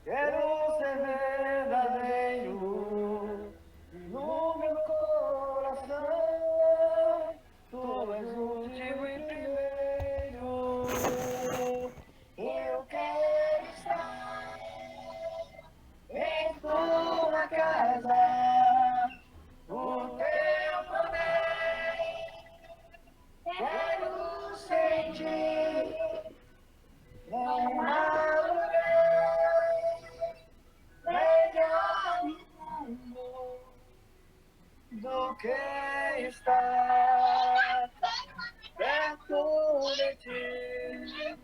Quero ser verdadeiro no meu coração. Tu és o último e primeiro. Eu quero estar em tua casa, o teu poder. Quero sentir, não há lugar melhor no mundo do que estar perto de ti.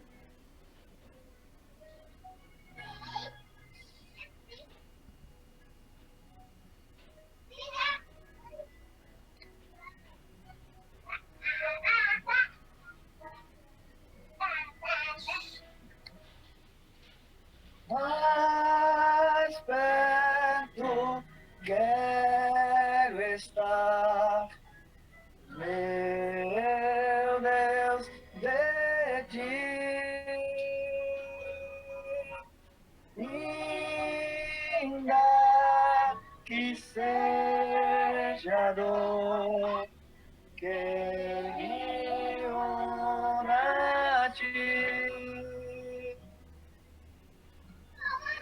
Mais perto quero estar, meu Deus, de ti. Ainda que seja dor, quero honrar a ti.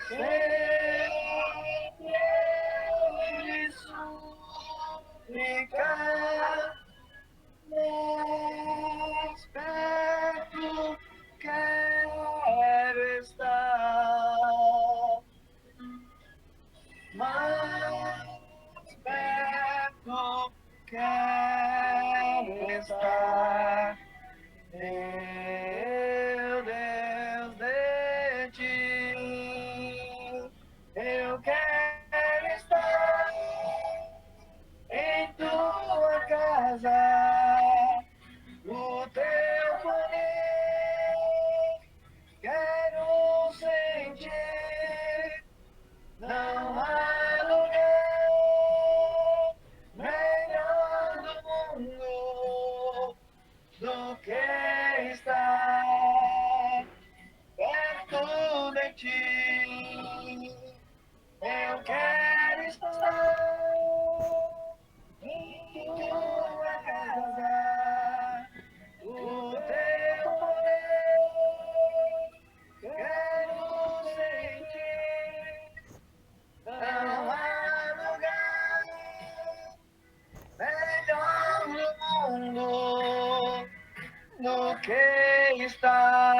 Sempre suplicar, mais perto quero estar, mais perto quero estar, meu Deus, de ti. Eu quero estar em tua casa, o teu poder quero sentir. Não há lugar melhor do mundo do que estar perto de ti. Eu quero estar em tua casa, o teu poder quero sentir. Não há lugar melhor no mundo do que estar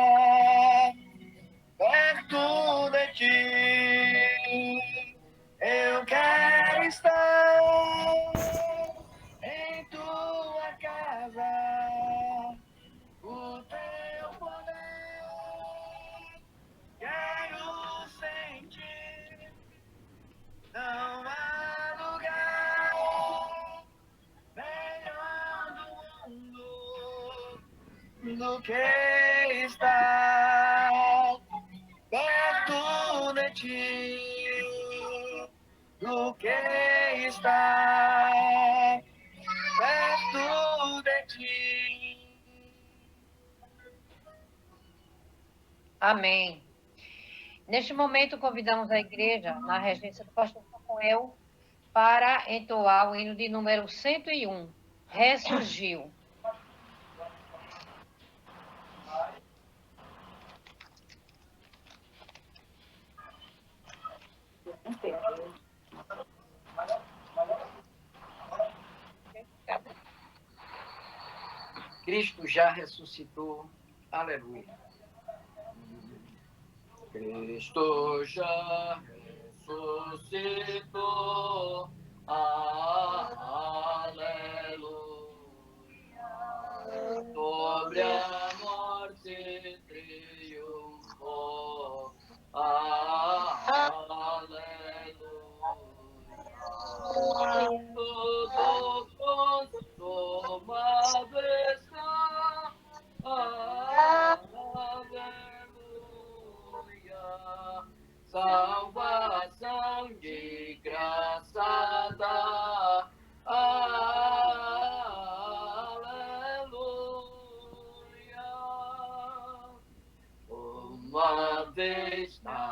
perto de ti. Eu quero estar em tua casa, o teu poder quero sentir. Não há lugar melhor do mundo do que estar perto de ti, do que estar perto de ti. Amém. Neste momento, convidamos a igreja, na regência do pastor Samuel, para entoar o hino de número 101, Ressurgiu. Cristo já ressuscitou. Aleluia. Cristo já ressuscitou. Aleluia. Sobre a morte triunfou. Aleluia. Tudo consumado está. Aleluia. Salvação de graça dá. Aleluia. Uma vez na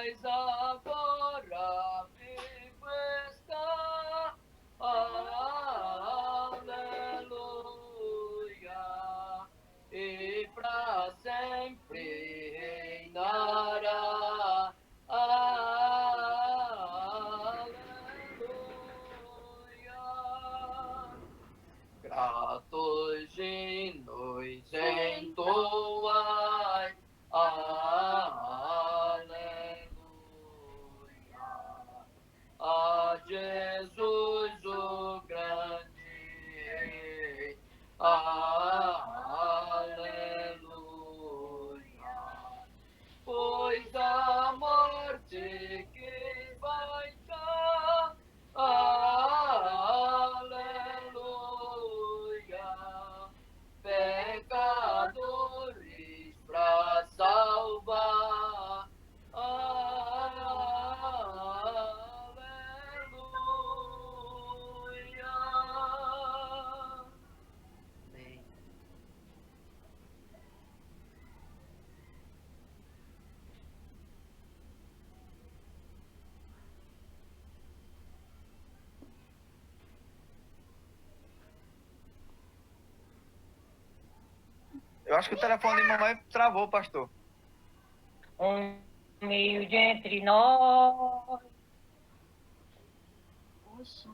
pois agora vivo está. Aleluia, e para sempre reinará. Aleluia. Gratos hinos entoai. Aleluia. A Jesus o grande Rei. Aleluia. Pois a morte que vai dar. Aleluia. Pecadores para salvar. Aleluia. Amém. Eu acho que o telefone de mamãe travou, pastor. Humilde entre nós. Poxa,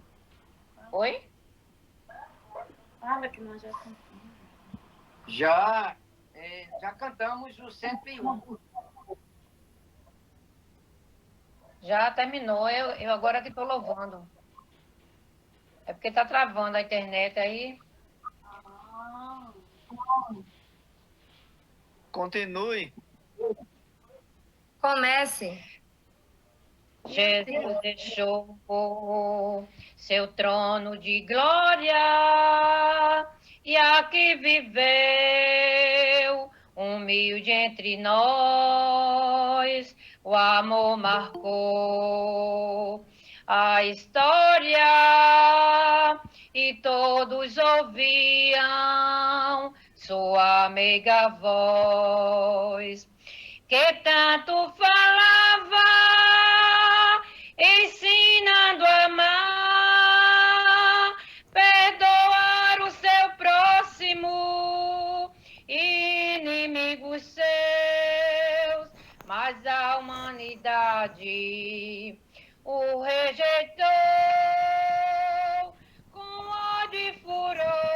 Oi? fala que nós já cantamos. Já cantamos o 101. Já terminou, eu agora que estou louvando. É porque está travando a internet aí. Ah, Continue. Comece. Jesus deixou seu trono de glória e aqui viveu humilde entre nós. O amor marcou a história e todos ouviam sua meiga voz que tanto falava, ensinando a amar, perdoar o seu próximo, inimigos seus, mas a humanidade o rejeitou com ódio e furor.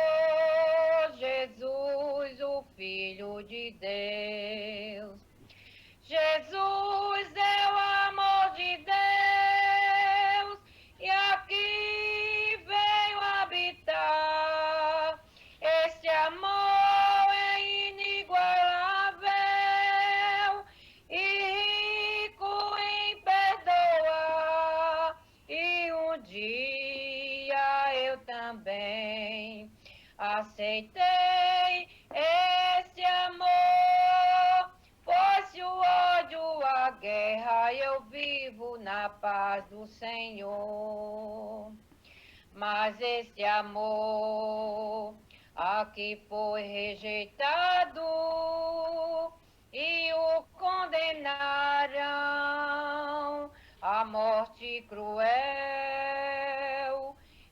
Jesus, o Filho de Deus. Jesus é o amor de Deus e aqui veio habitar. Esse amor é inigualável e rico em perdoar. E um dia eu também aceitei esse amor. Fosse o ódio, a guerra, eu vivo na paz do Senhor. Mas esse amor aqui foi rejeitado e o condenaram à morte cruel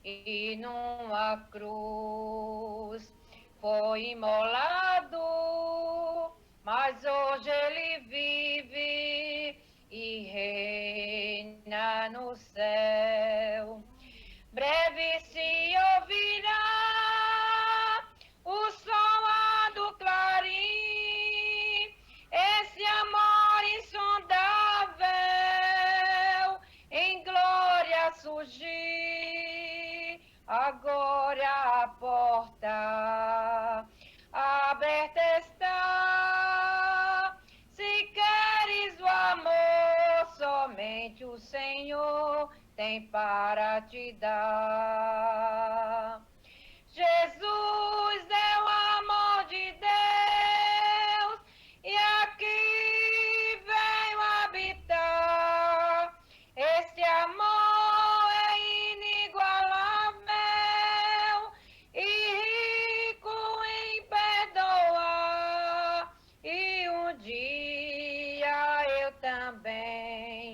e numa cruz foi imolado. Mas hoje ele vive e reina no céu. Breve se ouvirá o som do clarim, esse amor insondável em glória surgir. Agora a porta aberta está. Se queres o amor, somente o Senhor tem para te dar. Jesus é o amor de Deus e aqui veio habitar. Esse amor é inigualável e rico em perdoar. E um dia eu também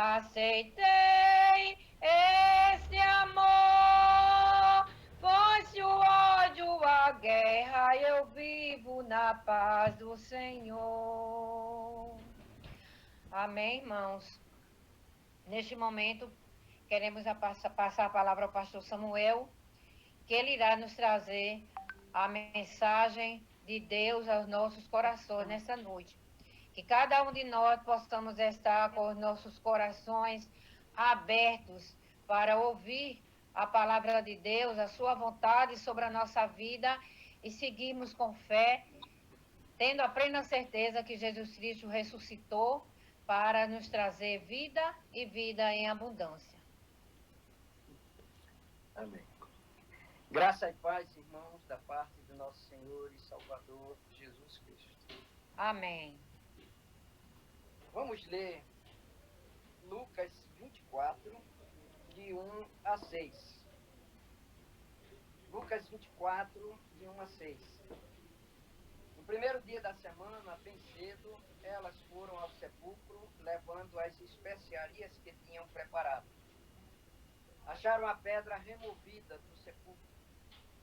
aceitei esse amor, pois o ódio, a guerra, eu vivo na paz do Senhor. Amém, irmãos? Neste momento, queremos passar a palavra ao pastor Samuel, que ele irá nos trazer a mensagem de Deus aos nossos corações nessa noite. Que cada um de nós possamos estar com os nossos corações abertos para ouvir a palavra de Deus, a sua vontade sobre a nossa vida e seguirmos com fé, tendo a plena certeza que Jesus Cristo ressuscitou para nos trazer vida e vida em abundância. Amém. Graça e paz, irmãos, da parte do nosso Senhor e Salvador Jesus Cristo. Amém. Vamos ler Lucas 24, de 1 a 6. Lucas 24, de 1 a 6. No primeiro dia da semana, bem cedo, elas foram ao sepulcro, levando as especiarias que tinham preparado. Acharam a pedra removida do sepulcro,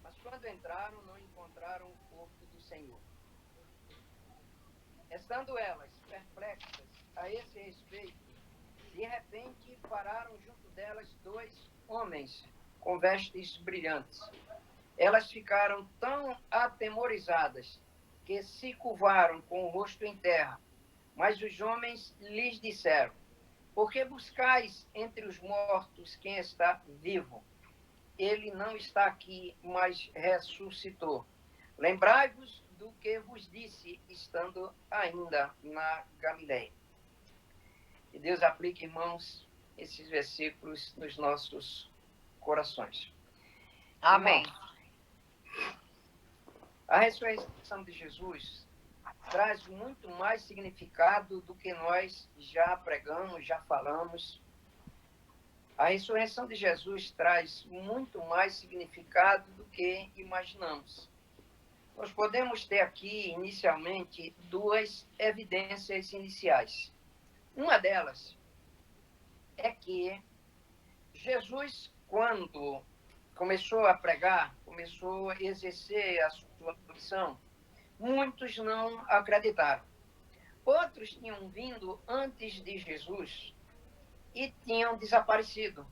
mas quando entraram, não encontraram o corpo do Senhor. Estando elas perplexas a esse respeito, de repente pararam junto delas 2 homens com vestes brilhantes. Elas ficaram tão atemorizadas que se curvaram com o rosto em terra. Mas os homens lhes disseram: por que buscais entre os mortos quem está vivo? Ele não está aqui, mas ressuscitou. Lembrai-vos do que vos disse, estando ainda na Galileia. Que Deus aplique, irmãos, esses versículos nos nossos corações. Amém. Irmãos, a ressurreição de Jesus traz muito mais significado do que nós já pregamos, já falamos. A ressurreição de Jesus traz muito mais significado do que imaginamos. Nós podemos ter aqui, inicialmente, 2 evidências iniciais. Uma delas é que Jesus, quando começou a pregar, começou a exercer a sua missão, muitos não acreditaram. Outros tinham vindo antes de Jesus e tinham desaparecido.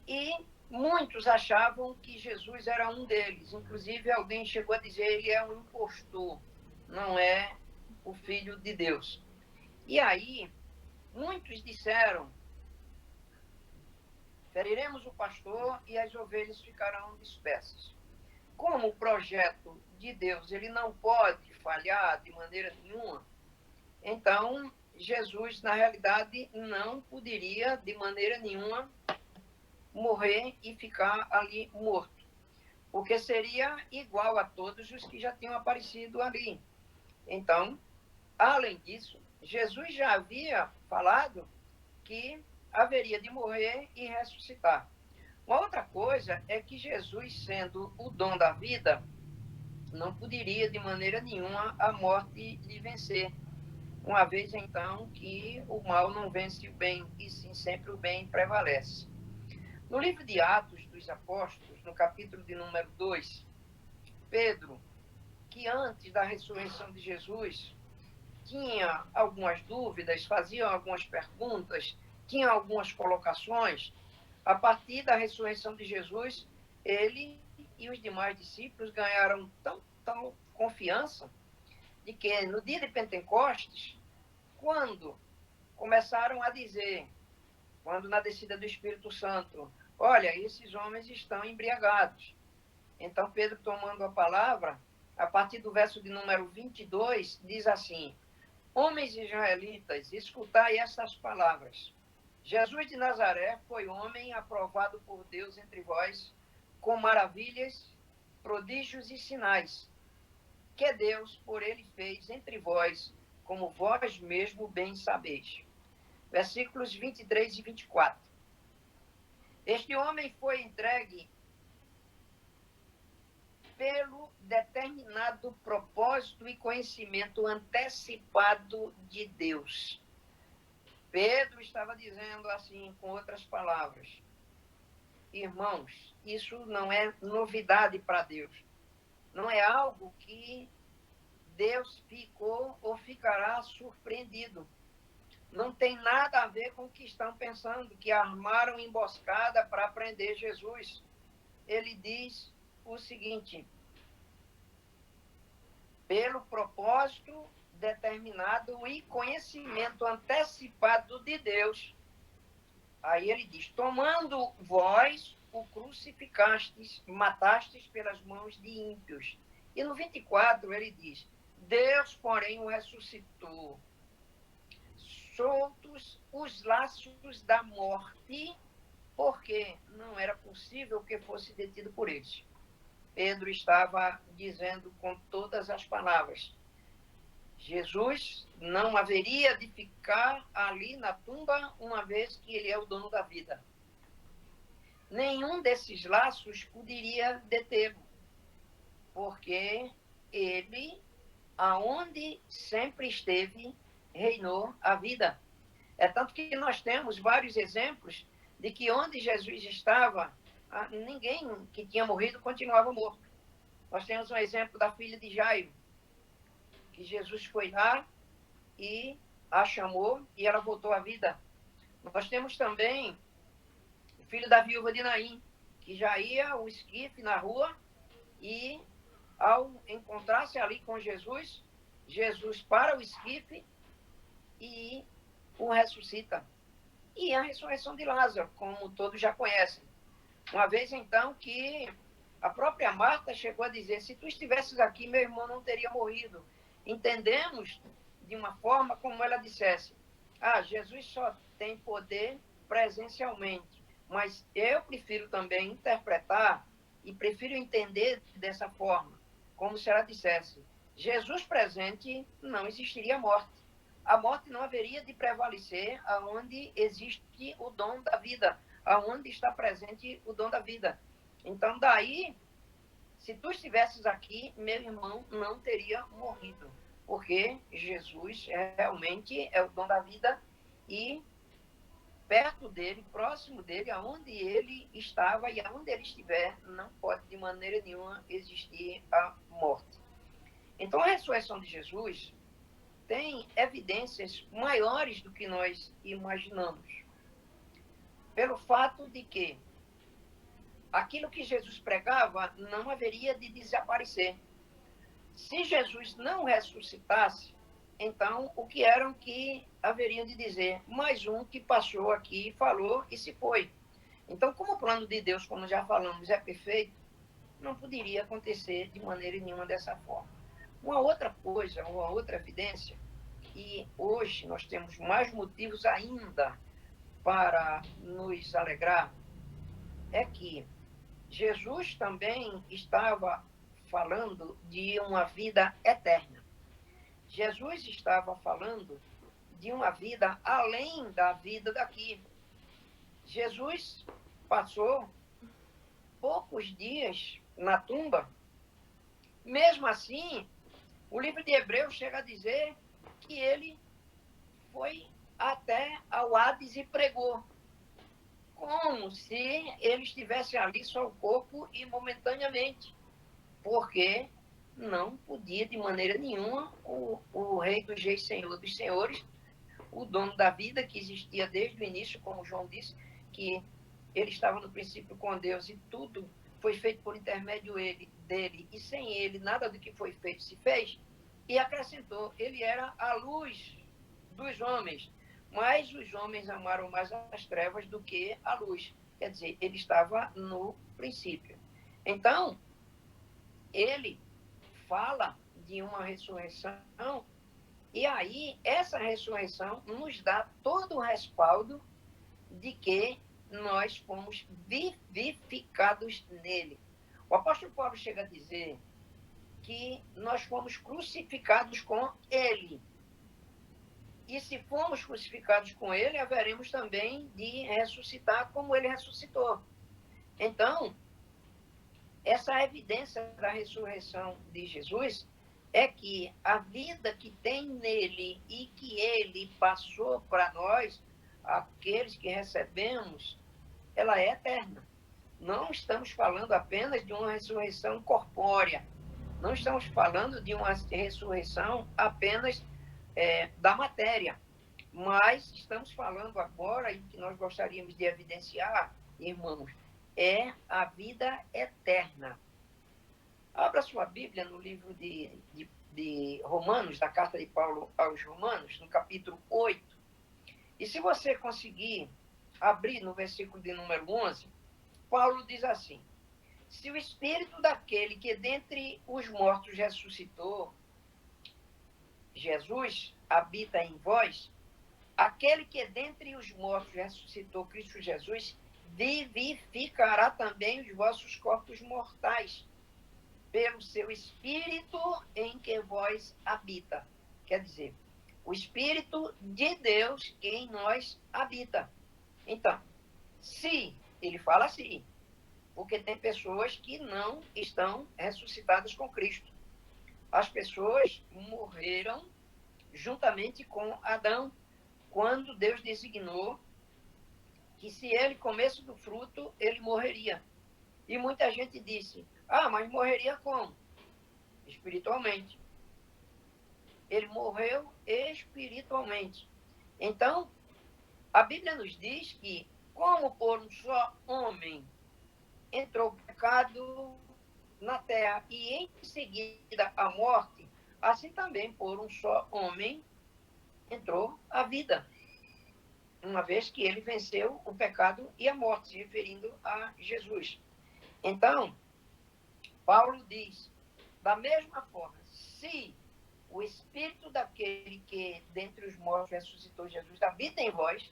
E muitos achavam que Jesus era um deles. Inclusive, alguém chegou a dizer: ele é um impostor, não é o Filho de Deus. E aí, muitos disseram: feriremos o pastor e as ovelhas ficarão dispersas. Como o projeto de Deus ele não pode falhar de maneira nenhuma, então Jesus, na realidade, não poderia de maneira nenhuma morrer e ficar ali morto, porque seria igual a todos os que já tinham aparecido ali. Então, além disso, Jesus já havia falado que haveria de morrer e ressuscitar. Uma outra coisa é que Jesus, sendo o dom da vida, não poderia de maneira nenhuma a morte lhe vencer, uma vez então que o mal não vence o bem, e sim sempre o bem prevalece. No livro de Atos dos Apóstolos, no capítulo de número 2, Pedro, que antes da ressurreição de Jesus tinha algumas dúvidas, fazia algumas perguntas, tinha algumas colocações, a partir da ressurreição de Jesus, ele e os demais discípulos ganharam tão confiança de que no dia de Pentecostes, quando começaram a dizer, quando na descida do Espírito Santo, olha, esses homens estão embriagados. Então Pedro, tomando a palavra, a partir do verso de número 22, diz assim: homens israelitas, escutai estas palavras. Jesus de Nazaré foi homem aprovado por Deus entre vós, com maravilhas, prodígios e sinais, que Deus por ele fez entre vós, como vós mesmo bem sabeis. Versículos 23 e 24. Este homem foi entregue pelo determinado propósito e conhecimento antecipado de Deus. Pedro estava dizendo assim, com outras palavras: irmãos, isso não é novidade para Deus. Não é algo que Deus ficou ou ficará surpreendido. Não tem nada a ver com o que estão pensando, que armaram emboscada para prender Jesus. Ele diz o seguinte: pelo propósito determinado e conhecimento antecipado de Deus. Aí ele diz: tomando vós o crucificastes, matastes pelas mãos de ímpios. E no 24 ele diz: Deus, porém, o ressuscitou, soltos os laços da morte, porque não era possível que fosse detido por eles. Pedro estava dizendo com todas as palavras: Jesus não haveria de ficar ali na tumba, uma vez que ele é o dono da vida. Nenhum desses laços poderia detê-lo, porque ele, aonde sempre esteve, reinou a vida. É tanto que nós temos vários exemplos de que onde Jesus estava, ninguém que tinha morrido continuava morto. Nós temos um exemplo da filha de Jairo, que Jesus foi lá e a chamou e ela voltou à vida. Nós temos também o filho da viúva de Naim, que já ia o esquife na rua e, ao encontrar-se ali com Jesus, Jesus para o esquife e o ressuscita. E a ressurreição de Lázaro, como todos já conhecem. Uma vez, então, que a própria Marta chegou a dizer: se tu estivesses aqui, meu irmão não teria morrido. Entendemos de uma forma como ela dissesse: Jesus só tem poder presencialmente, mas eu prefiro também interpretar e prefiro entender dessa forma, como se ela dissesse: Jesus presente, não existiria morte. A morte não haveria de prevalecer aonde existe o dom da vida, aonde está presente o dom da vida. Então, daí, se tu estivesses aqui, meu irmão não teria morrido, porque Jesus realmente é o dom da vida e perto dele, próximo dele, aonde ele estava e aonde ele estiver, não pode de maneira nenhuma existir a morte. Então, a ressurreição de Jesus tem evidências maiores do que nós imaginamos, pelo fato de que aquilo que Jesus pregava não haveria de desaparecer. Se Jesus não ressuscitasse, então o que eram que haveriam de dizer? Mais um que passou aqui, falou e se foi. Então, como o plano de Deus, como já falamos, é perfeito, não poderia acontecer de maneira nenhuma dessa forma. Uma outra coisa, uma outra evidência, e hoje nós temos mais motivos ainda para nos alegrar, é que Jesus também estava falando de uma vida eterna. Jesus estava falando de uma vida além da vida daqui. Jesus passou poucos dias na tumba. Mesmo assim, o livro de Hebreus chega a dizer que ele foi até ao Hades e pregou, como se ele estivesse ali só o corpo e momentaneamente, porque não podia de maneira nenhuma o Rei dos Reis, Senhor dos Senhores, o dono da vida que existia desde o início, como João disse, que ele estava no princípio com Deus e tudo foi feito por intermédio dele, e sem ele nada do que foi feito se fez, e acrescentou: ele era a luz dos homens, mas os homens amaram mais as trevas do que a luz. Quer dizer, ele estava no princípio. Então, ele fala de uma ressurreição, e aí essa ressurreição nos dá todo o respaldo de que nós fomos vivificados nele. O apóstolo Paulo chega a dizer que nós fomos crucificados com ele. E se formos crucificados com ele, haveremos também de ressuscitar como ele ressuscitou. Então, essa evidência da ressurreição de Jesus é que a vida que tem nele e que ele passou para nós, aqueles que recebemos, ela é eterna. Não estamos falando apenas de uma ressurreição corpórea, não estamos falando de uma ressurreição apenas da matéria, mas estamos falando agora, e que nós gostaríamos de evidenciar, irmãos, é a vida eterna. Abra sua Bíblia no livro de Romanos, da carta de Paulo aos Romanos, no capítulo 8. E se você conseguir abrir no versículo de número 11, Paulo diz assim: se o espírito daquele que dentre os mortos ressuscitou, Jesus, habita em vós, aquele que dentre os mortos ressuscitou, Cristo Jesus, vivificará também os vossos corpos mortais, pelo seu Espírito em que vós habita. Quer dizer, o Espírito de Deus que em nós habita. Então, se, ele fala assim, porque tem pessoas que não estão ressuscitadas com Cristo. As pessoas morreram juntamente com Adão, quando Deus designou que se ele comesse do fruto, ele morreria. E muita gente disse, mas morreria como? Espiritualmente. Ele morreu espiritualmente. Então, a Bíblia nos diz que, como por um só homem entrou o pecado na terra e em seguida a morte, assim também por um só homem entrou a vida, uma vez que ele venceu o pecado e a morte, se referindo a Jesus. Então, Paulo diz, da mesma forma, se o Espírito daquele que dentre os mortos ressuscitou Jesus habita em vós,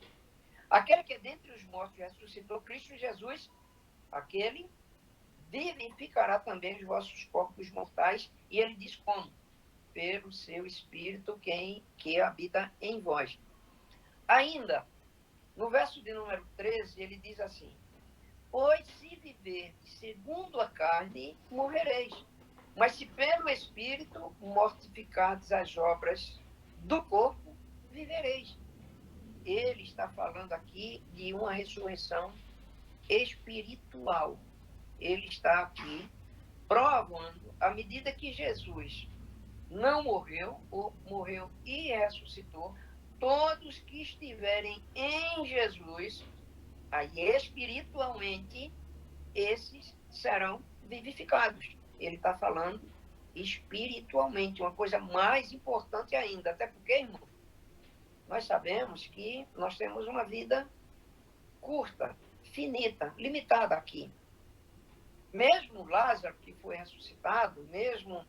aquele que dentre os mortos ressuscitou Cristo Jesus, aquele vivificará também os vossos corpos mortais, e ele diz como? Pelo seu Espírito que habita em vós. Ainda, no verso de número 13, ele diz assim, pois se viverdes segundo a carne, morrereis. Mas se pelo Espírito mortificardes as obras do corpo, vivereis. Ele está falando aqui de uma ressurreição espiritual. Ele está aqui provando, à medida que Jesus não morreu, ou morreu e ressuscitou, todos que estiverem em Jesus, aí espiritualmente, esses serão vivificados. Ele está falando espiritualmente, uma coisa mais importante ainda, até porque, irmão, nós sabemos que nós temos uma vida curta, finita, limitada aqui. Mesmo Lázaro, que foi ressuscitado, mesmo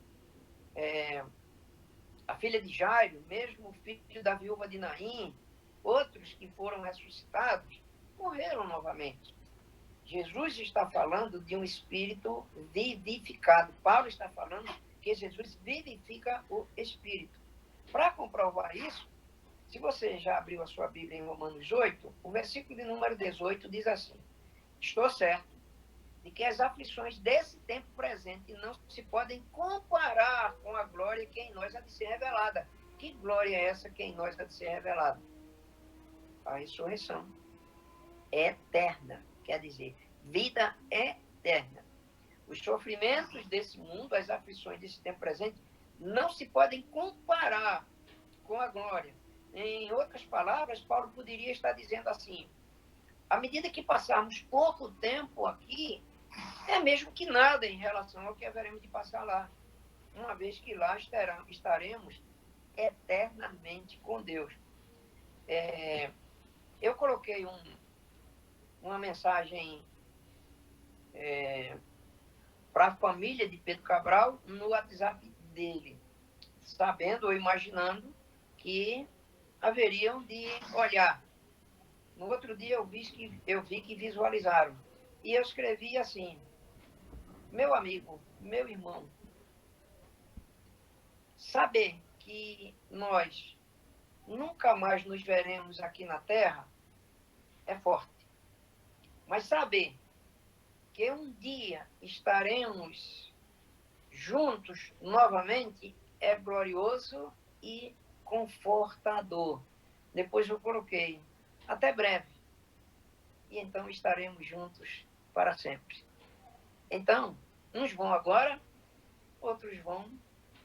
a filha de Jairo, mesmo o filho da viúva de Naim, outros que foram ressuscitados, morreram novamente. Jesus está falando de um espírito vivificado. Paulo está falando que Jesus vivifica o espírito. Para comprovar isso, se você já abriu a sua Bíblia em Romanos 8, o versículo de número 18 diz assim, estou certo de que as aflições desse tempo presente não se podem comparar com a glória que em nós há de ser revelada. Que glória é essa que em nós há de ser revelada? A ressurreição eterna, quer dizer, vida eterna. Os sofrimentos desse mundo, as aflições desse tempo presente, não se podem comparar com a glória. Em outras palavras, Paulo poderia estar dizendo assim, à medida que passarmos pouco tempo aqui, é mesmo que nada em relação ao que haveremos de passar lá, uma vez que lá estaremos eternamente com Deus. Eu coloquei uma mensagem para a família de Pedro Cabral no WhatsApp dele, sabendo ou imaginando que haveriam de olhar. No outro dia eu vi que visualizaram. E eu escrevi assim, meu amigo, meu irmão, saber que nós nunca mais nos veremos aqui na Terra é forte. Mas saber que um dia estaremos juntos novamente é glorioso e confortador. Depois eu coloquei, até breve. E então estaremos juntos para sempre. Então, uns vão agora, outros vão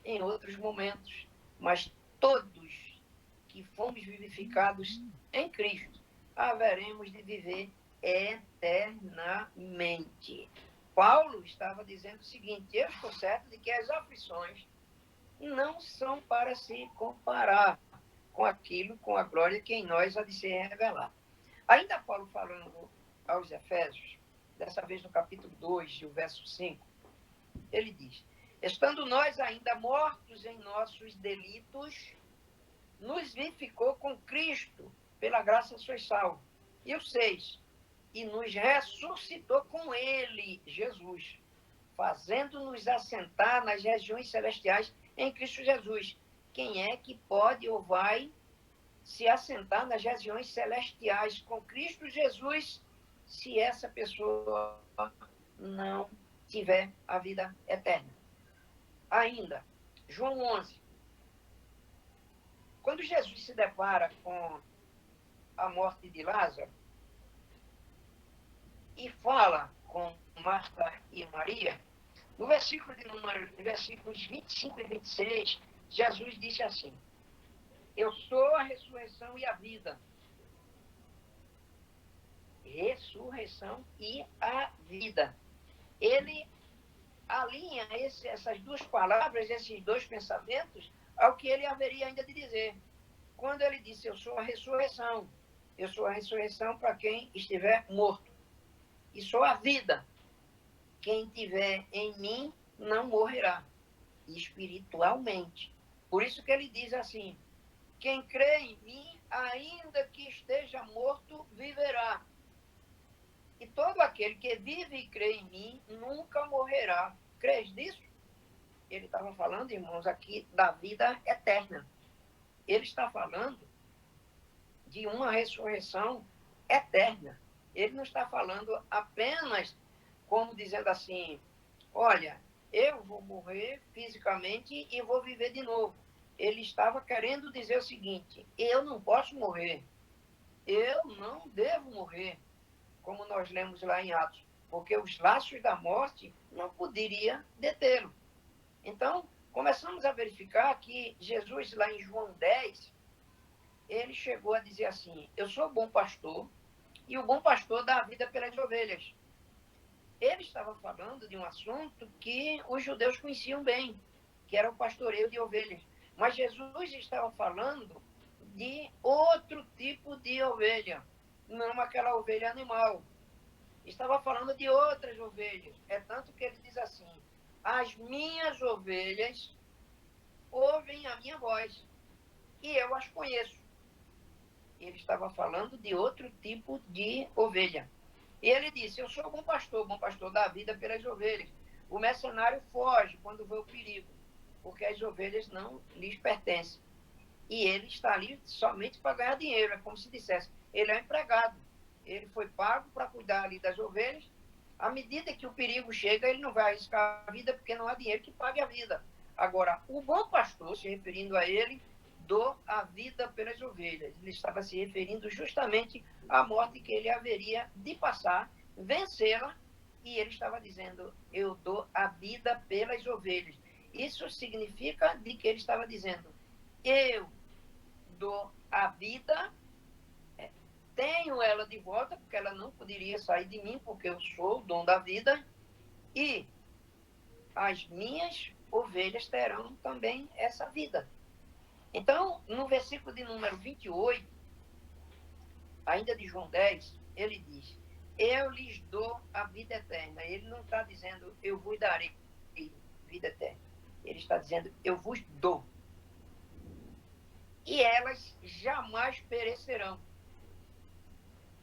em outros momentos, mas todos que fomos vivificados em Cristo, haveremos de viver eternamente. Paulo estava dizendo o seguinte: eu estou certo de que as aflições não são para se comparar com aquilo, com a glória que em nós há de ser revelada. Ainda Paulo falando aos Efésios, dessa vez no capítulo 2, o verso 5, ele diz: estando nós ainda mortos em nossos delitos, nos vivificou com Cristo, pela graça sois salvos. E o 6, e nos ressuscitou com ele, Jesus, fazendo-nos assentar nas regiões celestiais em Cristo Jesus. Quem é que pode ou vai se assentar nas regiões celestiais com Cristo Jesus, se essa pessoa não tiver a vida eterna? Ainda, João 11. Quando Jesus se depara com a morte de Lázaro e fala com Marta e Maria, no versículos 25 e 26, Jesus disse assim: eu sou a ressurreição e a vida. Ressurreição e a vida. Ele alinha essas duas palavras, esses dois pensamentos, ao que ele haveria ainda de dizer. Quando ele disse, eu sou a ressurreição para quem estiver morto. E sou a vida. Quem tiver em mim não morrerá, espiritualmente. Por isso que ele diz assim: quem crê em mim, ainda que esteja morto, viverá. E todo aquele que vive e crê em mim, nunca morrerá. Crês nisso? Ele estava falando, irmãos, aqui da vida eterna. Ele está falando de uma ressurreição eterna. Ele não está falando apenas como dizendo assim: olha, eu vou morrer fisicamente e vou viver de novo. Ele estava querendo dizer o seguinte: eu não posso morrer. Eu não devo morrer, como nós lemos lá em Atos, porque os laços da morte não poderiam detê-lo. Então, começamos a verificar que Jesus, lá em João 10, ele chegou a dizer assim: eu sou o bom pastor, e o bom pastor dá a vida pelas ovelhas. Ele estava falando de um assunto que os judeus conheciam bem, que era o pastoreio de ovelhas. Mas Jesus estava falando de outro tipo de ovelha, não aquela ovelha animal. Estava falando de outras ovelhas. É tanto que ele diz assim: as minhas ovelhas ouvem a minha voz e eu as conheço. Ele estava falando de outro tipo de ovelha. E ele disse: eu sou o bom pastor dá a vida pelas ovelhas. O mercenário foge quando vê o perigo, porque as ovelhas não lhes pertencem. E ele está ali somente para ganhar dinheiro. É como se dissesse: ele é um empregado. Ele foi pago para cuidar ali das ovelhas. À medida que o perigo chega, ele não vai arriscar a vida, porque não há dinheiro que pague a vida. Agora, o bom pastor, se referindo a ele, dou a vida pelas ovelhas. Ele estava se referindo justamente à morte que ele haveria de passar, vencê-la, e ele estava dizendo: eu dou a vida pelas ovelhas. Isso significa de que ele estava dizendo: eu dou a vida, tenho ela de volta, porque ela não poderia sair de mim, porque eu sou o dono da vida, e as minhas ovelhas terão também essa vida. Então, no versículo de número 28, ainda de João 10, ele diz: eu lhes dou a vida eterna. Ele não está dizendo: eu vos darei vida eterna. Ele está dizendo: eu vos dou. E elas jamais perecerão.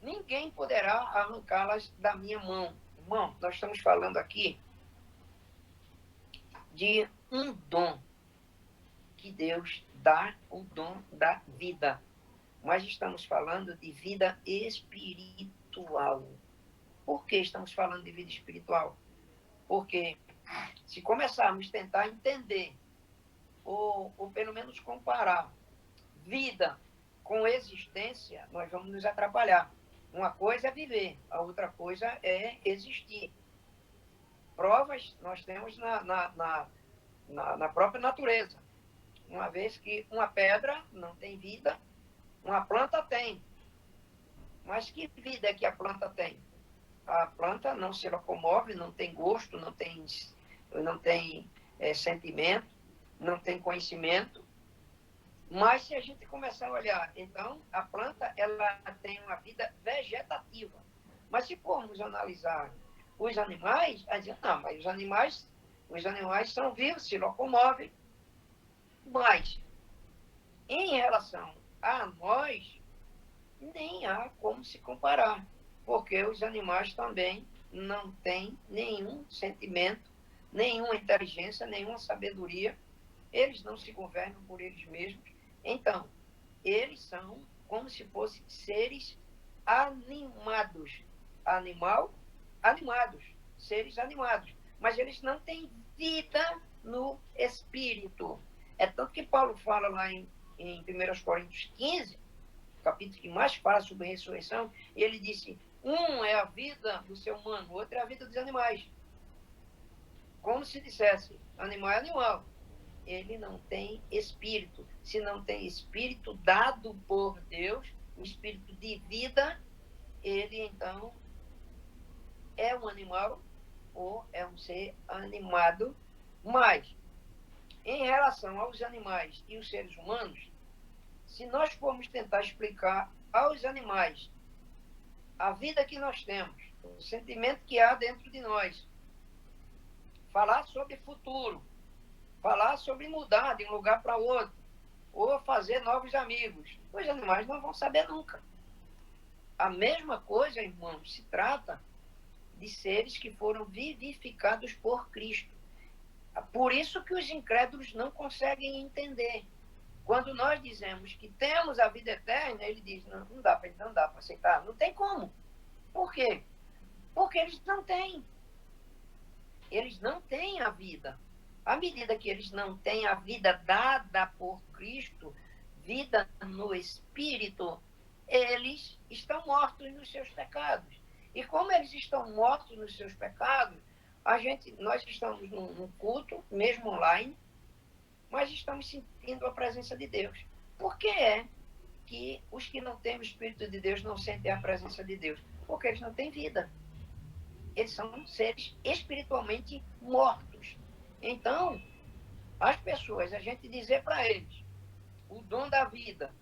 Ninguém poderá arrancá-las da minha mão. Irmão, nós estamos falando aqui de um dom que Deus dá, o dom da vida. Mas estamos falando de vida espiritual. Por que estamos falando de vida espiritual? Porque se começarmos a tentar entender ou pelo menos comparar vida com existência, nós vamos nos atrapalhar. Uma coisa é viver, a outra coisa é existir. Provas nós temos na própria natureza. Uma vez que uma pedra não tem vida, uma planta tem. Mas que vida é que a planta tem? A planta não se locomove, não tem gosto, não tem sentimento, não tem conhecimento. Mas se a gente começar a olhar, então, a planta ela tem uma vida vegetativa. Mas se formos analisar os animais, a gente, não, mas os animais são vivos, se locomovem. Mas, em relação a nós, nem há como se comparar, porque os animais também não têm nenhum sentimento, nenhuma inteligência, nenhuma sabedoria, eles não se governam por eles mesmos. Então, eles são como se fossem seres animados. Animados, seres animados. Mas eles não têm vida no espírito. É tanto que Paulo fala lá em 1 Coríntios 15, capítulo que mais fala sobre ressurreição, e ele disse, um é a vida do ser humano, o outro é a vida dos animais. Como se dissesse, animal é animal. Ele não tem espírito. Se não tem espírito dado por Deus, um espírito de vida, ele então é um animal ou é um ser animado. Mas, em relação aos animais e os seres humanos, se nós formos tentar explicar aos animais a vida que nós temos, o sentimento que há dentro de nós, falar sobre futuro, falar sobre mudar de um lugar para outro, ou fazer novos amigos, os animais não vão saber nunca. A mesma coisa, irmãos, se trata de seres que foram vivificados por Cristo. Por isso que os incrédulos não conseguem entender. Quando nós dizemos que temos a vida eterna, ele diz, não dá para aceitar. Não tem como. Por quê? Porque eles não têm. Eles não têm a vida. À medida que eles não têm a vida dada por Cristo, vida no Espírito, eles estão mortos nos seus pecados. E como eles estão mortos nos seus pecados, nós estamos num culto, mesmo online, mas estamos sentindo a presença de Deus. Por que é que os que não têm o Espírito de Deus não sentem a presença de Deus? Porque eles não têm vida. Eles são seres espiritualmente mortos. Então, as pessoas, a gente dizer para eles o dom da vida,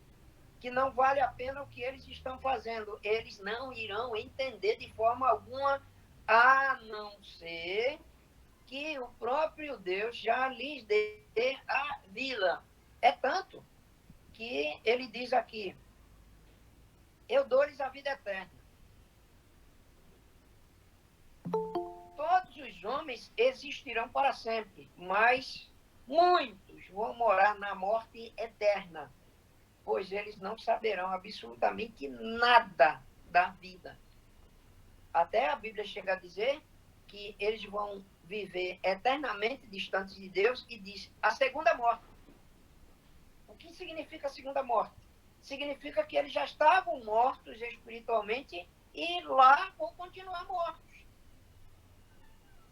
que não vale a pena o que eles estão fazendo, eles não irão entender de forma alguma, a não ser que o próprio Deus já lhes dê a vida. É tanto que ele diz aqui, eu dou-lhes a vida eterna. Todos os homens existirão para sempre, mas muitos vão morar na morte eterna, pois eles não saberão absolutamente nada da vida. Até a Bíblia chega a dizer que eles vão viver eternamente distantes de Deus e diz a segunda morte. O que significa a segunda morte? Significa que eles já estavam mortos espiritualmente e lá vão continuar mortos.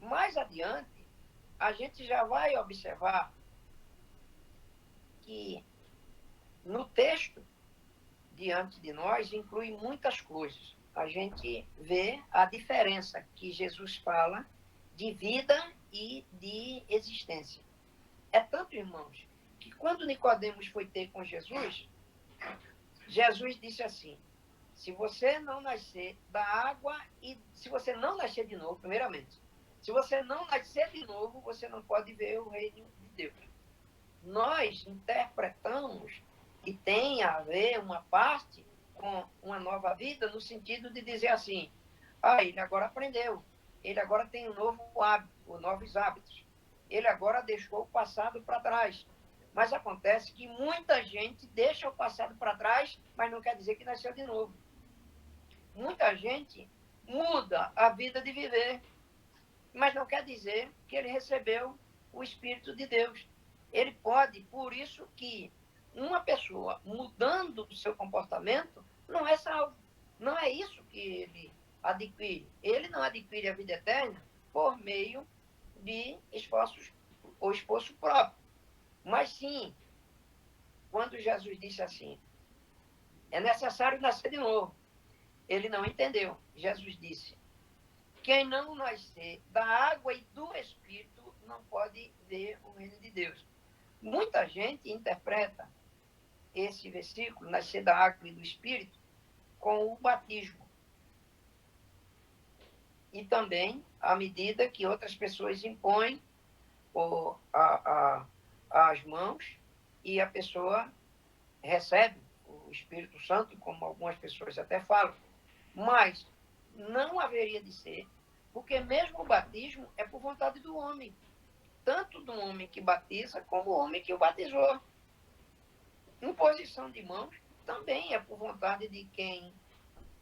Mais adiante, a gente já vai observar que no texto diante de nós inclui muitas coisas. A gente vê a diferença que Jesus fala de vida e de existência. É tanto, irmãos, que quando Nicodemos foi ter com Jesus, Jesus disse assim, se você não nascer da água e se você não nascer de novo, primeiramente, se você não nascer de novo, você não pode ver o reino de Deus. Nós interpretamos que tem a ver uma parte com uma nova vida, no sentido de dizer assim, ele agora aprendeu, ele agora tem um novo hábito, ou novos hábitos, ele agora deixou o passado para trás. Mas acontece que muita gente deixa o passado para trás, mas não quer dizer que nasceu de novo. Muita gente muda a vida de viver, mas não quer dizer que ele recebeu o Espírito de Deus. Ele pode, por isso que uma pessoa mudando o seu comportamento não é salvo. Não é isso que ele adquire. Ele não adquire a vida eterna por meio de esforços ou esforço próprio. Mas sim, quando Jesus disse assim, é necessário nascer de novo. Ele não entendeu. Jesus disse, quem não nascer da água e do Espírito não pode ver o reino de Deus. Muita gente interpreta esse versículo, nascer da água e do Espírito, com o batismo. E também à medida que outras pessoas impõem as mãos e a pessoa recebe o Espírito Santo, como algumas pessoas até falam. Mas não haveria de ser, porque mesmo o batismo é por vontade do homem. Tanto do homem que batiza, como o homem que o batizou. Imposição de mãos também é por vontade de quem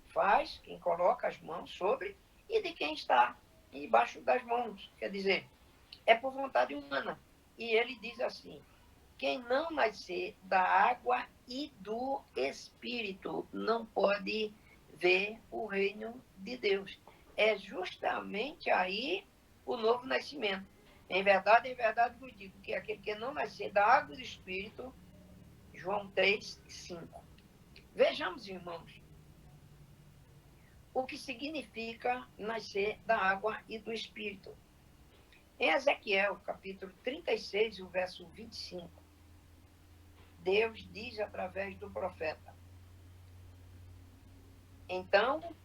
faz, quem coloca as mãos sobre, e de quem está embaixo das mãos. Quer dizer, é por vontade humana. E ele diz assim, quem não nascer da água e do Espírito não pode ver o reino de Deus. É justamente aí o novo nascimento. Em verdade vos digo que aquele que não nascer da água e do Espírito, João 3:5. Vejamos, irmãos, o que significa nascer da água e do Espírito. Em Ezequiel, capítulo 36, o verso 25, Deus diz através do profeta, então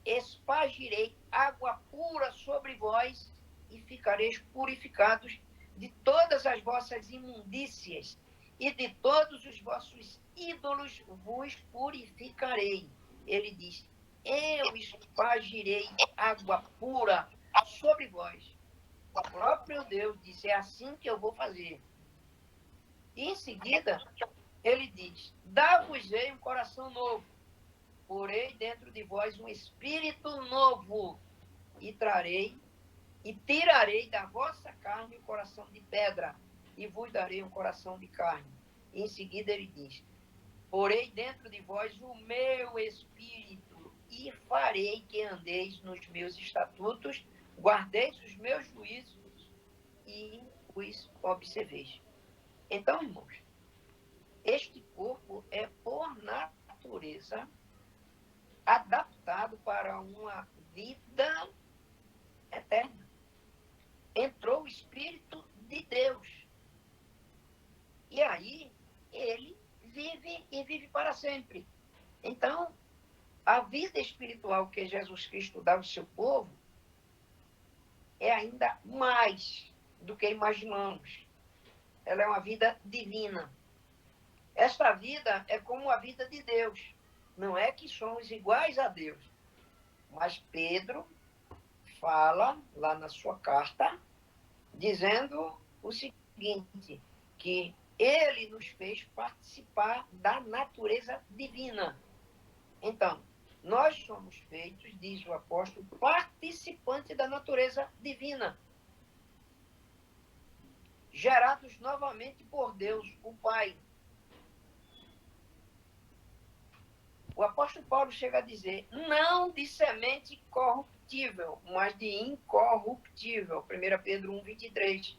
espargirei água pura sobre vós e ficareis purificados de todas as vossas imundícias e de todos os vossos ídolos vos purificarei. Ele diz, eu espargirei água pura sobre vós. O próprio Deus disse, é assim que eu vou fazer. E em seguida, ele diz, dá-vos-ei um coração novo, porei dentro de vós um espírito novo, e tirarei da vossa carne o coração de pedra, e vos darei um coração de carne. E em seguida ele diz, porei dentro de vós o meu espírito, e farei que andeis nos meus estatutos, guardeis os meus juízos e os observeis. Então, irmãos, este corpo é, por natureza, adaptado para uma vida eterna. Entrou o Espírito de Deus. E aí, ele vive e vive para sempre. Então, a vida espiritual que Jesus Cristo dá ao seu povo é ainda mais do que imaginamos. Ela é uma vida divina. Esta vida é como a vida de Deus. Não é que somos iguais a Deus. Mas Pedro fala lá na sua carta, dizendo o seguinte, que ele nos fez participar da natureza divina. Então, nós somos feitos, diz o apóstolo, participantes da natureza divina. Gerados novamente por Deus, o Pai. O apóstolo Paulo chega a dizer, não de semente corruptível, mas de incorruptível. 1 Pedro 1:23.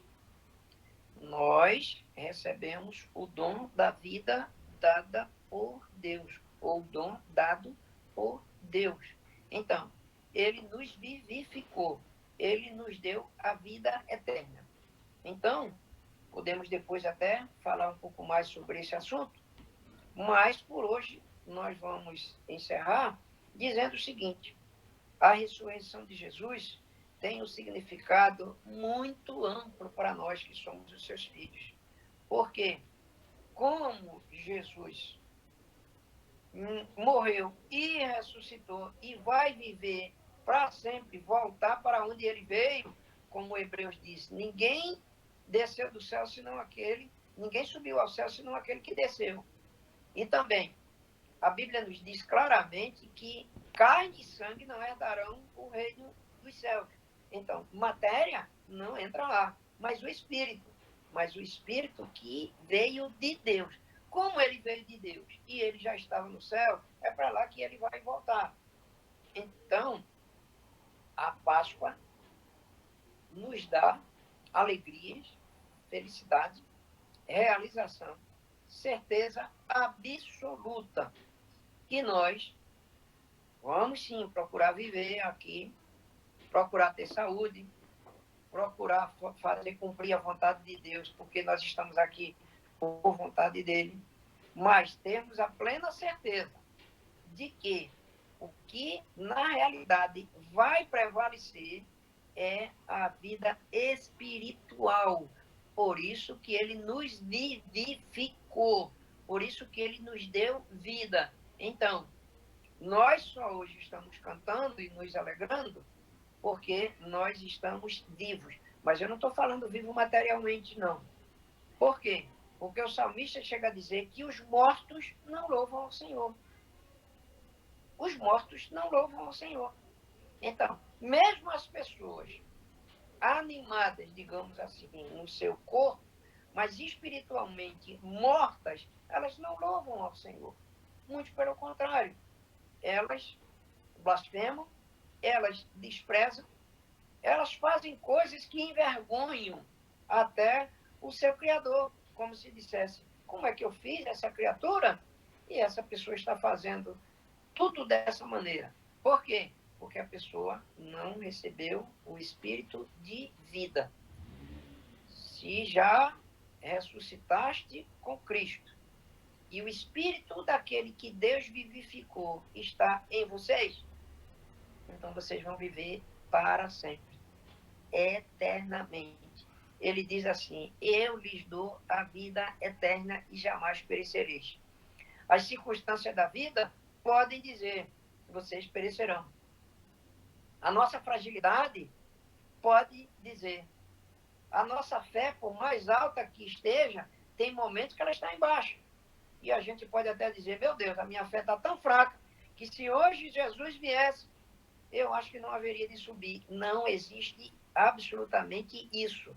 Nós recebemos o dom da vida dada por Deus, ou dom dado por Deus. Então, ele nos vivificou, ele nos deu a vida eterna. Então, podemos depois até falar um pouco mais sobre esse assunto, mas por hoje nós vamos encerrar dizendo o seguinte, a ressurreição de Jesus tem um significado muito amplo para nós que somos os seus filhos. Porque, como Jesus morreu e ressuscitou e vai viver para sempre, voltar para onde ele veio, como Hebreus diz, ninguém desceu do céu senão aquele, ninguém subiu ao céu senão aquele que desceu. E também, a Bíblia nos diz claramente que carne e sangue não herdarão o reino dos céus. Então, matéria não entra lá, mas o Espírito. mas o Espírito que veio de Deus. Como ele veio de Deus e ele já estava no céu, é para lá que ele vai voltar. Então, a Páscoa nos dá alegrias, felicidade, realização, certeza absoluta que nós vamos sim procurar viver aqui, procurar ter saúde, procurar fazer cumprir a vontade de Deus, porque nós estamos aqui por vontade dele, mas temos a plena certeza de que o que na realidade vai prevalecer é a vida espiritual. Por isso que ele nos vivificou, por isso que ele nos deu vida. Então, nós só hoje estamos cantando e nos alegrando porque nós estamos vivos. Mas eu não estou falando vivo materialmente, não. Por quê? Porque o salmista chega a dizer que os mortos não louvam ao Senhor. Os mortos não louvam ao Senhor. Então, mesmo as pessoas animadas, digamos assim, no seu corpo, mas espiritualmente mortas, elas não louvam ao Senhor. Muito pelo contrário. Elas blasfemam, elas desprezam, elas fazem coisas que envergonham até o seu Criador, como se dissesse, como é que eu fiz essa criatura? E essa pessoa está fazendo tudo dessa maneira. Por quê? Porque a pessoa não recebeu o espírito de vida. Se já ressuscitaste com Cristo e o espírito daquele que Deus vivificou está em vocês, então vocês vão viver para sempre, eternamente. Ele diz assim: eu lhes dou a vida eterna e jamais perecereis. As circunstâncias da vida podem dizer: vocês perecerão. A nossa fragilidade pode dizer: a nossa fé, por mais alta que esteja, tem momentos que ela está embaixo. E a gente pode até dizer: meu Deus, a minha fé está tão fraca que se hoje Jesus viesse, eu acho que não haveria de subir. Não existe absolutamente isso.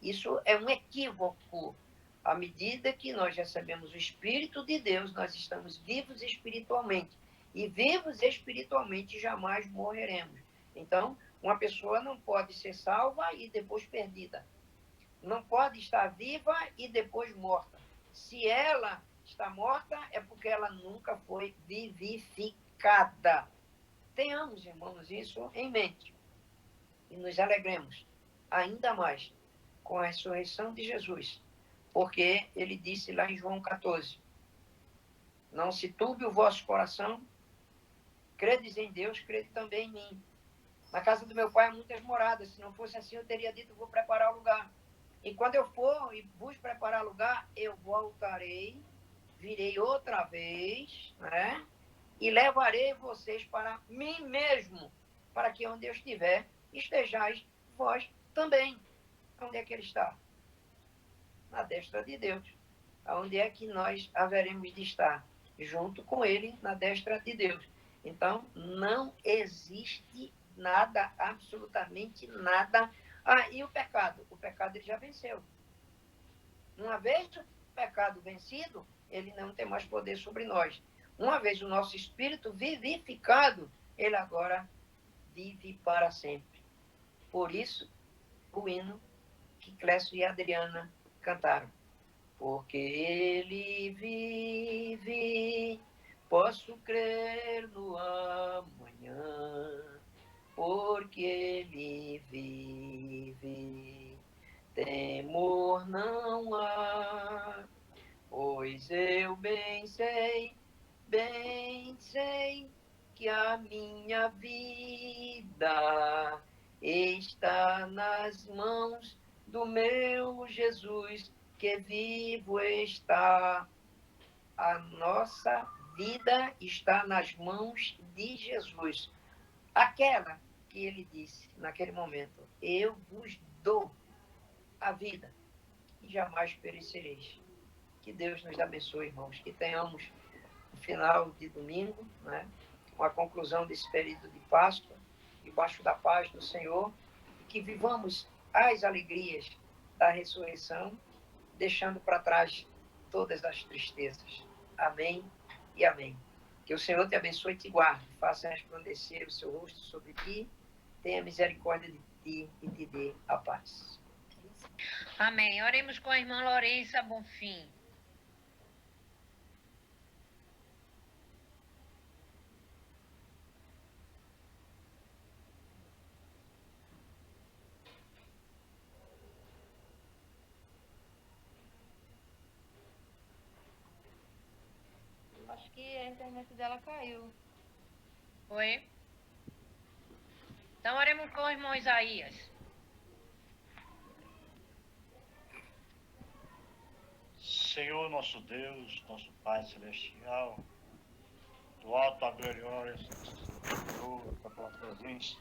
Isso é um equívoco. À medida que nós recebemos o Espírito de Deus, nós estamos vivos espiritualmente. E vivos espiritualmente jamais morreremos. Então, uma pessoa não pode ser salva e depois perdida. Não pode estar viva e depois morta. Se ela está morta, é porque ela nunca foi vivificada. Tenhamos, irmãos, isso em mente. E nos alegremos ainda mais com a ressurreição de Jesus. Porque ele disse lá em João 14: não se turbe o vosso coração, credes em Deus, crede também em mim. Na casa do meu pai há muitas moradas, se não fosse assim eu teria dito: vou preparar o lugar. E quando eu for e vos preparar lugar, eu voltarei, virei outra vez, né? E levarei vocês para mim mesmo, para que onde eu estiver, estejais vós também. Onde é que ele está? Na destra de Deus. Onde é que nós haveremos de estar? Junto com ele, na destra de Deus. Então, não existe nada, absolutamente nada. Ah, e o pecado? O pecado ele já venceu. Uma vez o pecado vencido, ele não tem mais poder sobre nós. Uma vez o nosso espírito vivificado, ele agora vive para sempre. Por isso, o hino que Clécio e Adriana cantaram. Porque ele vive, posso crer no amanhã. Porque ele vive, temor não há. Pois eu bem sei que a minha vida está nas mãos do meu Jesus, que vivo está. A nossa vida está nas mãos de Jesus. Aquela que ele disse naquele momento: eu vos dou a vida e jamais perecereis. Que Deus nos abençoe, irmãos, que tenhamos no final de domingo, né, uma conclusão desse período de Páscoa, debaixo da paz do Senhor, e que vivamos as alegrias da ressurreição deixando para trás todas as tristezas. Amém e amém. Que o Senhor te abençoe e te guarde, faça resplandecer o seu rosto sobre ti, tenha misericórdia de ti e te dê a paz. Amém. Oremos com a irmã Lourença Bonfim. Acho que a internet dela caiu. Oi? Então oremos com o irmão Isaías. Senhor nosso Deus, nosso Pai Celestial, do alto a glória, Senhor, da tua presença.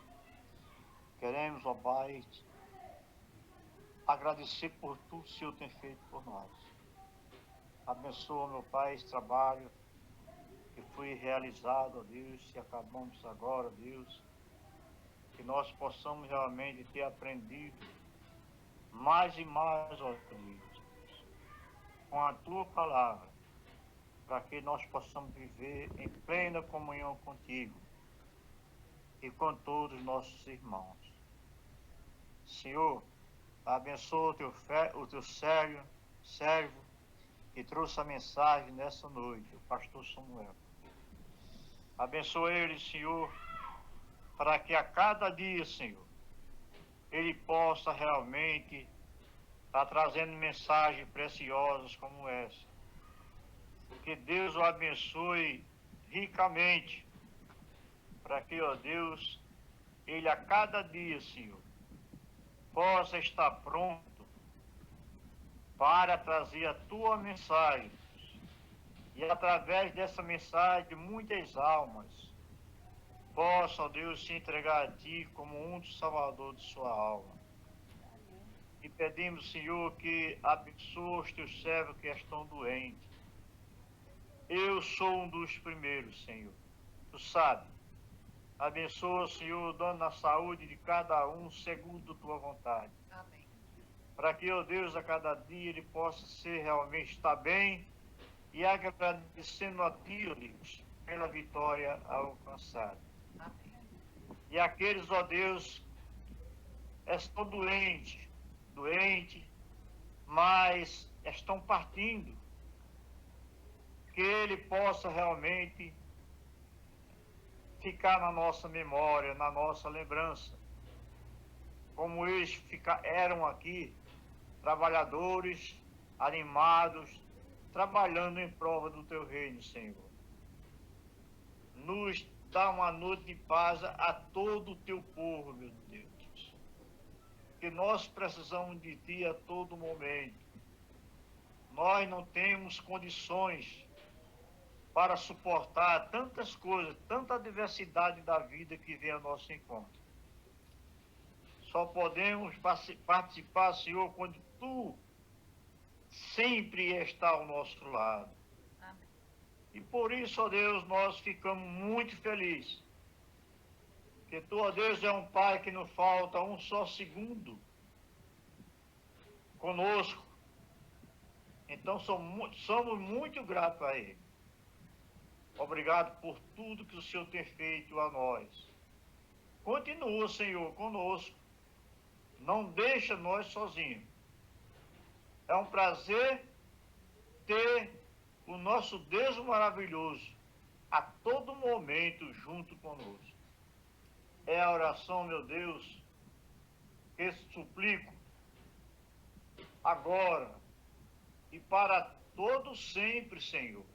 Queremos, ó Pai, agradecer por tudo que o Senhor tem feito por nós. Abençoa, meu Pai, esse trabalho que foi realizado, ó Deus, e acabamos agora, Deus, que nós possamos realmente ter aprendido mais e mais, ó Deus, com a tua palavra, para que nós possamos viver em plena comunhão contigo e com todos os nossos irmãos. Senhor, abençoa o teu servo que trouxe a mensagem nessa noite, o pastor Samuel. Abençoa ele, Senhor, para que a cada dia, Senhor, ele possa realmente estar trazendo mensagens preciosas como essa. Que Deus o abençoe ricamente, para que, ó Deus, ele a cada dia, Senhor, possa estar pronto para trazer a tua mensagem. E através dessa mensagem, muitas almas possam, ó Deus, se entregar a ti como um salvador de sua alma. E pedimos, Senhor, que abençoe os teus servos que estão doentes. Eu sou um dos primeiros, Senhor. Tu sabes. Abençoa, Senhor, dando a saúde de cada um segundo a tua vontade. Amém. Para que, ó Deus, a cada dia ele possa ser realmente estar bem e agradecendo a ti, ó Deus, pela vitória alcançada. Amém. E aqueles, ó Deus, estão doentes, mas estão partindo, que ele possa realmente ficar na nossa memória, na nossa lembrança, como eles eram aqui, trabalhadores, animados, trabalhando em prova do teu reino, Senhor. Nos dá uma noite de paz a todo o teu povo, meu Deus. Que nós precisamos de ti a todo momento. Nós não temos condições para suportar tantas coisas, tanta diversidade da vida que vem ao nosso encontro. Só podemos participar, Senhor, quando tu sempre está ao nosso lado. Amém. E por isso, ó Deus, nós ficamos muito felizes. Que tu, ó Deus, é um Pai que não falta um só segundo conosco. Então somos muito gratos a Ele. Obrigado por tudo que o Senhor tem feito a nós. Continua, Senhor, conosco. Não deixa nós sozinhos. É um prazer ter o nosso Deus maravilhoso a todo momento junto conosco. É a oração, meu Deus, que suplico agora e para todo sempre, Senhor.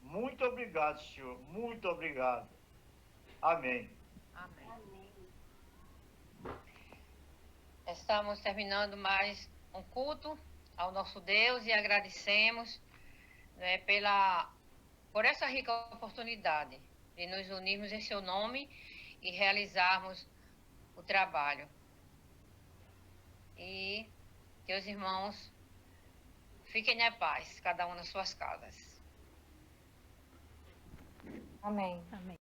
Muito obrigado, Senhor. Muito obrigado. Amém. Amém. Estamos terminando mais um culto ao nosso Deus e agradecemos, né, por essa rica oportunidade de nos unirmos em seu nome e realizarmos o trabalho. E que os irmãos fiquem na paz, cada um nas suas casas. Amém. Amém.